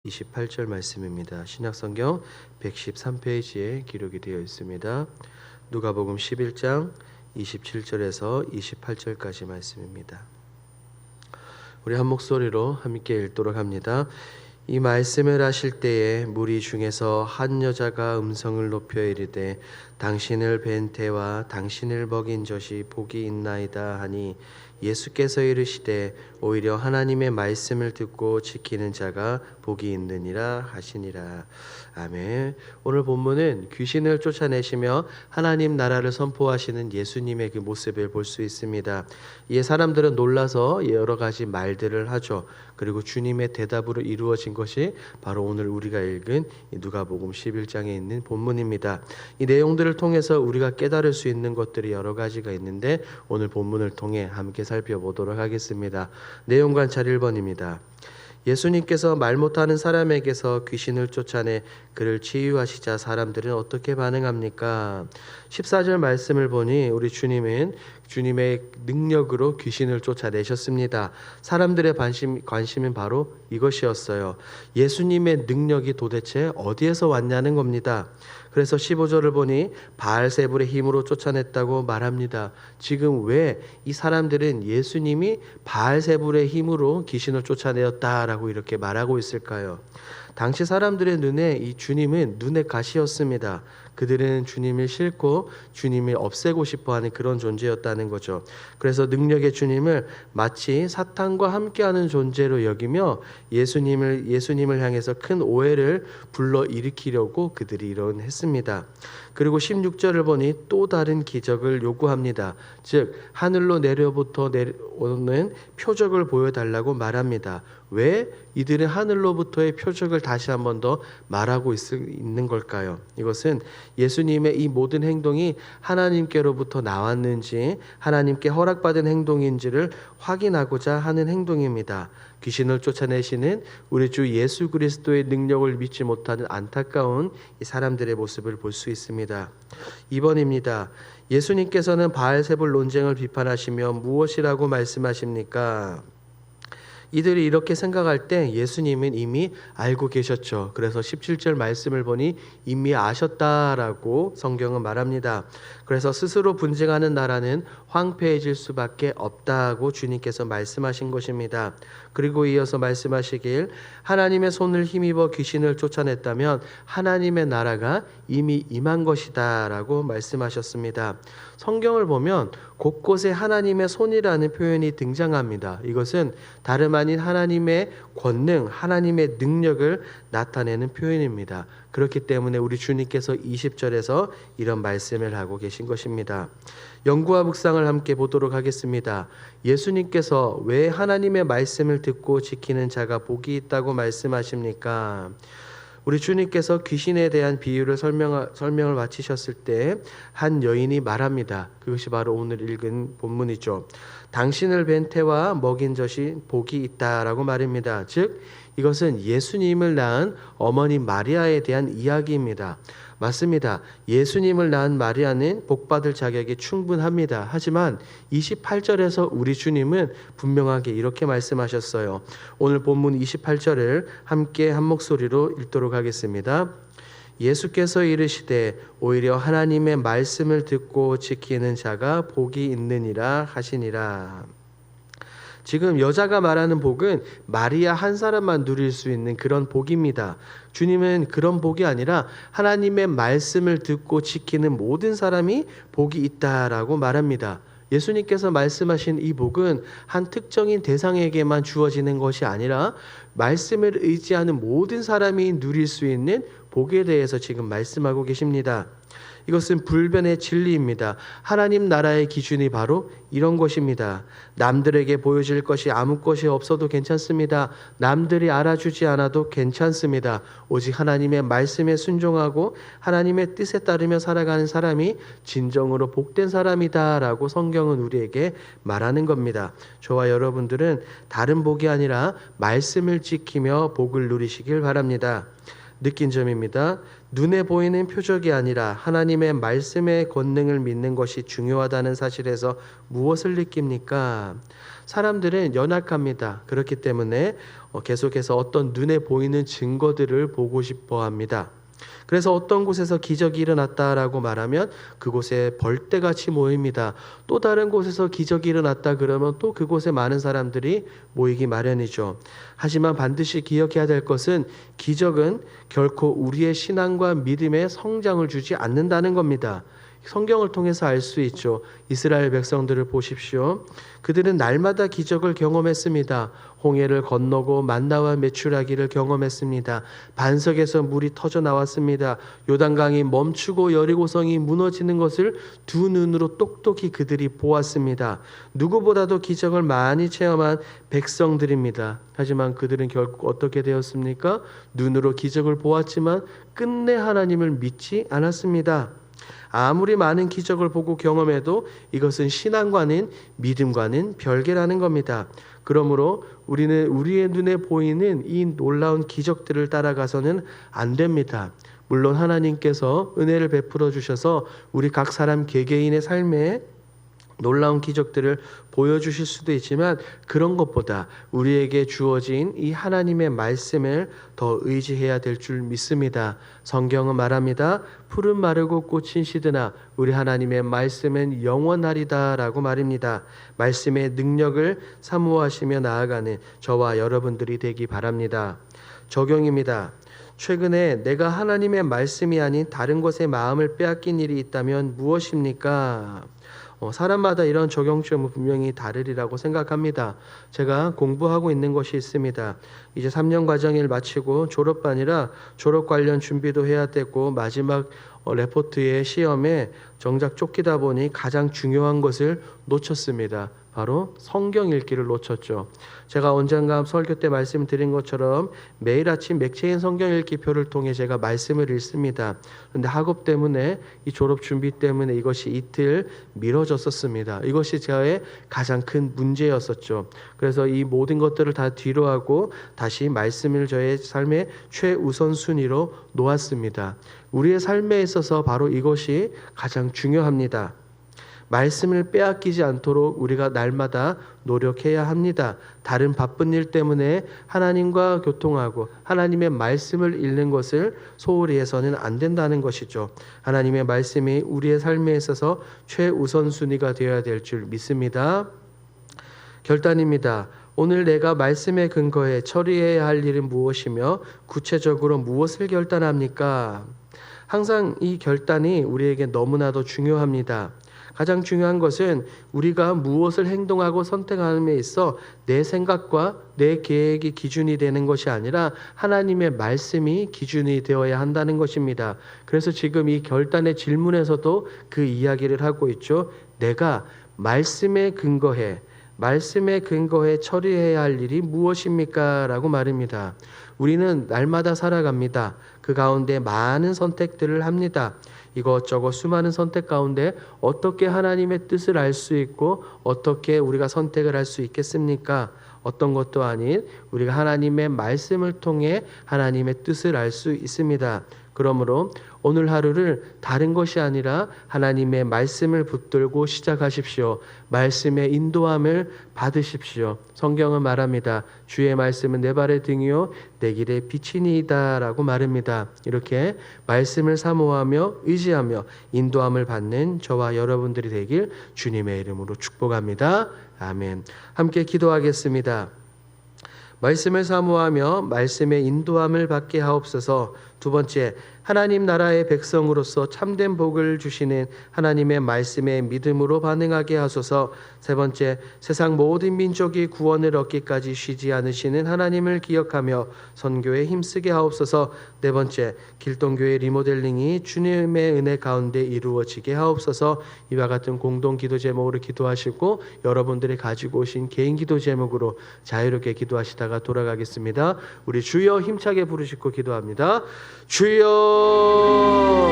28절 말씀입니다. 신약성경 113페이지에 기록이 되어 있습니다. 누가복음 11장 27절에서 28절까지 말씀입니다. 우리 한 목소리로 함께 읽도록 합니다. 이 말씀을 하실 때에 무리 중에서 한 여자가 음성을 높여 이르되 당신을 뵌 태와 당신을 먹인 젖이 복이 있나이다 하니 예수께서 이르시되 오히려 하나님의 말씀을 듣고 지키는 자가 복이 있느니라 하시니라. 아멘. 오늘 본문은 귀신을 쫓아내시며 하나님 나라를 선포하시는 예수님의 그 모습을 볼 수 있습니다. 이에 사람들은 놀라서 여러 가지 말들을 하죠. 그리고 주님의 대답으로 이루어진 것이 바로 오늘 우리가 읽은 누가복음 11장에 있는 본문입니다. 이 내용들을 통해서 우리가 깨달을 수 있는 것들이 여러 가지가 있는데 오늘 본문을 통해 함께 살펴보도록 하겠습니다. 내용 관찰 1번입니다. 예수님께서 말 못하는 사람에게서 귀신을 쫓아내 그를 치유하시자 사람들은 어떻게 반응합니까? 14절 말씀을 보니 우리 주님은 주님의 능력으로 귀신을 쫓아내셨습니다. 사람들의 관심은 바로 이것이었어요. 예수님의 능력이 도대체 어디에서 왔냐는 겁니다. 그래서 15절을 보니 바알세불의 힘으로 쫓아냈다고 말합니다. 지금 왜 이 사람들은 예수님이 바알세불의 힘으로 귀신을 쫓아내었다라고 이렇게 말하고 있을까요? 당시 사람들의 눈에 이 주님은 눈의 가시였습니다. 그들은 주님을 싫고 주님을 없애고 싶어하는 그런 존재였다는 거죠. 그래서 능력의 주님을 마치 사탄과 함께하는 존재로 여기며 예수님을 향해서 큰 오해를 불러일으키려고 그들이 이런했습니다. 그리고 16절을 보니 또 다른 기적을 요구합니다. 즉 하늘로 내려부터 오는 표적을 보여달라고 말합니다. 왜 이들은 하늘로부터의 표적을 다시 한 번 더 말하고 있는 걸까요? 이것은 예수님의 이 모든 행동이 하나님께로부터 나왔는지 하나님께 허락받은 행동인지를 확인하고자 하는 행동입니다. 귀신을 쫓아내시는 우리 주 예수 그리스도의 능력을 믿지 못하는 안타까운 이 사람들의 모습을 볼 수 있습니다. 2번입니다. 예수님께서는 바알세불 논쟁을 비판하시며 무엇이라고 말씀하십니까? 이들이 이렇게 생각할 때 예수님은 이미 알고 계셨죠. 그래서 17절 말씀을 보니 이미 아셨다라고 성경은 말합니다. 그래서 스스로 분쟁하는 나라는 황폐해질 수밖에 없다고 주님께서 말씀하신 것입니다. 그리고 이어서 말씀하시길 하나님의 손을 힘입어 귀신을 쫓아냈다면 하나님의 나라가 이미 임한 것이다 라고 말씀하셨습니다. 성경을 보면 곳곳에 하나님의 손이라는 표현이 등장합니다. 이것은 다름 아닌 하나님의 권능, 하나님의 능력을 나타내는 표현입니다. 그렇기 때문에 우리 주님께서 20절에서 이런 말씀을 하고 계신 것입니다. 영구와 묵상을 함께 보도록 하겠습니다. 예수님께서 왜 하나님의 말씀을 듣고 지키는 자가 복이 있다고 말씀하십니까? 우리 주님께서 귀신에 대한 비유를 설명을 마치셨을 때 한 여인이 말합니다. 그것이 바로 오늘 읽은 본문이죠. 당신을 뵌 태와 먹인 젖이 복이 있다라고 말입니다. 즉 이것은 예수님을 낳은 어머니 마리아에 대한 이야기입니다. 맞습니다. 예수님을 낳은 마리아는 복받을 자격이 충분합니다. 하지만 28절에서 우리 주님은 분명하게 이렇게 말씀하셨어요. 오늘 본문 28절을 함께 한 목소리로 읽도록 하겠습니다. 예수께서 이르시되 오히려 하나님의 말씀을 듣고 지키는 자가 복이 있느니라 하시니라. 지금 여자가 말하는 복은 마리아 한 사람만 누릴 수 있는 그런 복입니다. 주님은 그런 복이 아니라 하나님의 말씀을 듣고 지키는 모든 사람이 복이 있다라고 말합니다. 예수님께서 말씀하신 이 복은 한 특정인 대상에게만 주어지는 것이 아니라 말씀을 의지하는 모든 사람이 누릴 수 있는 복에 대해서 지금 말씀하고 계십니다. 이것은 불변의 진리입니다. 하나님 나라의 기준이 바로 이런 것입니다. 남들에게 보여질 것이 아무 것이 없어도 괜찮습니다. 남들이 알아주지 않아도 괜찮습니다. 오직 하나님의 말씀에 순종하고 하나님의 뜻에 따르며 살아가는 사람이 진정으로 복된 사람이다라고 성경은 우리에게 말하는 겁니다. 저와 여러분들은 다른 복이 아니라 말씀을 지키며 복을 누리시길 바랍니다. 느낀 점입니다. 눈에 보이는 표적이 아니라 하나님의 말씀의 권능을 믿는 것이 중요하다는 사실에서 무엇을 느낍니까? 사람들은 연약합니다. 그렇기 때문에 계속해서 어떤 눈에 보이는 증거들을 보고 싶어 합니다. 그래서 어떤 곳에서 기적이 일어났다라고 말하면 그곳에 벌떼같이 모입니다. 또 다른 곳에서 기적이 일어났다 그러면 또 그곳에 많은 사람들이 모이기 마련이죠. 하지만 반드시 기억해야 될 것은 기적은 결코 우리의 신앙과 믿음에 성장을 주지 않는다는 겁니다. 성경을 통해서 알 수 있죠. 이스라엘 백성들을 보십시오. 그들은 날마다 기적을 경험했습니다. 홍해를 건너고 만나와 메추라기를 경험했습니다. 반석에서 물이 터져 나왔습니다. 요단강이 멈추고 여리고성이 무너지는 것을 두 눈으로 똑똑히 그들이 보았습니다. 누구보다도 기적을 많이 체험한 백성들입니다. 하지만 그들은 결국 어떻게 되었습니까? 눈으로 기적을 보았지만 끝내 하나님을 믿지 않았습니다. 아무리 많은 기적을 보고 경험해도 이것은 신앙과는 믿음과는 별개라는 겁니다. 그러므로 우리는 우리의 눈에 보이는 이 놀라운 기적들을 따라가서는 안 됩니다. 물론 하나님께서 은혜를 베풀어 주셔서 우리 각 사람 개개인의 삶에 놀라운 기적들을 보여주실 수도 있지만 그런 것보다 우리에게 주어진 이 하나님의 말씀을 더 의지해야 될 줄 믿습니다. 성경은 말합니다. 풀은 마르고 꽃은 시드나 우리 하나님의 말씀은 영원하리다 라고 말입니다. 말씀의 능력을 사모하시며 나아가는 저와 여러분들이 되기 바랍니다. 적용입니다. 최근에 내가 하나님의 말씀이 아닌 다른 것에 마음을 빼앗긴 일이 있다면 무엇입니까? 사람마다 이런 적용점은 분명히 다르리라고 생각합니다. 제가 공부하고 있는 것이 있습니다. 이제 3년 과정을 마치고 졸업반이라 졸업 관련 준비도 해야 되고 마지막 레포트의 시험에 정작 쫓기다 보니 가장 중요한 것을 놓쳤습니다. 바로 성경 읽기를 놓쳤죠. 제가 언젠가 설교 때 말씀드린 것처럼 매일 아침 맥체인 성경 읽기표를 통해 제가 말씀을 읽습니다. 그런데 학업 때문에 이 졸업 준비 때문에 이것이 이틀 미뤄졌었습니다. 이것이 저의 가장 큰 문제였었죠. 그래서 이 모든 것들을 다 뒤로하고 다시 말씀을 저의 삶의 최우선순위로 놓았습니다. 우리의 삶에 있어서 바로 이것이 가장 중요합니다. 말씀을 빼앗기지 않도록 우리가 날마다 노력해야 합니다. 다른 바쁜 일 때문에 하나님과 교통하고 하나님의 말씀을 읽는 것을 소홀히 해서는 안 된다는 것이죠. 하나님의 말씀이 우리의 삶에 있어서 최우선순위가 되어야 될 줄 믿습니다. 결단입니다. 오늘 내가 말씀에 근거해 처리해야 할 일은 무엇이며 구체적으로 무엇을 결단합니까? 항상 이 결단이 우리에게 너무나도 중요합니다. 가장 중요한 것은 우리가 무엇을 행동하고 선택함에 있어 내 생각과 내 계획이 기준이 되는 것이 아니라 하나님의 말씀이 기준이 되어야 한다는 것입니다. 그래서 지금 이 결단의 질문에서도 그 이야기를 하고 있죠. 내가 말씀에 근거해 처리해야 할 일이 무엇입니까? 라고 말입니다. 우리는 날마다 살아갑니다. 그 가운데 많은 선택들을 합니다. 이것저것 수많은 선택 가운데 어떻게 하나님의 뜻을 알 수 있고 어떻게 우리가 선택을 할 수 있겠습니까? 어떤 것도 아닌 우리가 하나님의 말씀을 통해 하나님의 뜻을 알 수 있습니다. 그러므로 오늘 하루를 다른 것이 아니라 하나님의 말씀을 붙들고 시작하십시오. 말씀의 인도함을 받으십시오. 성경은 말합니다. 주의 말씀은 내 발의 등이요 내 길의 빛이니이다 라고 말합니다. 이렇게 말씀을 사모하며 의지하며 인도함을 받는 저와 여러분들이 되길 주님의 이름으로 축복합니다. 아멘. 함께 기도하겠습니다. 말씀을 사모하며 말씀의 인도함을 받게 하옵소서. 두 번째, 하나님 나라의 백성으로서 참된 복을 주시는 하나님의 말씀에 믿음으로 반응하게 하소서. 세 번째, 세상 모든 민족이 구원을 얻기까지 쉬지 않으시는 하나님을 기억하며 선교에 힘쓰게 하옵소서. 네 번째, 길동교회 리모델링이 주님의 은혜 가운데 이루어지게 하옵소서. 이와 같은 공동 기도 제목으로 기도하시고 여러분들이 가지고 오신 개인 기도 제목으로 자유롭게 기도하시다가 돌아가겠습니다. 우리 주여 힘차게 부르시고 기도합니다. 주여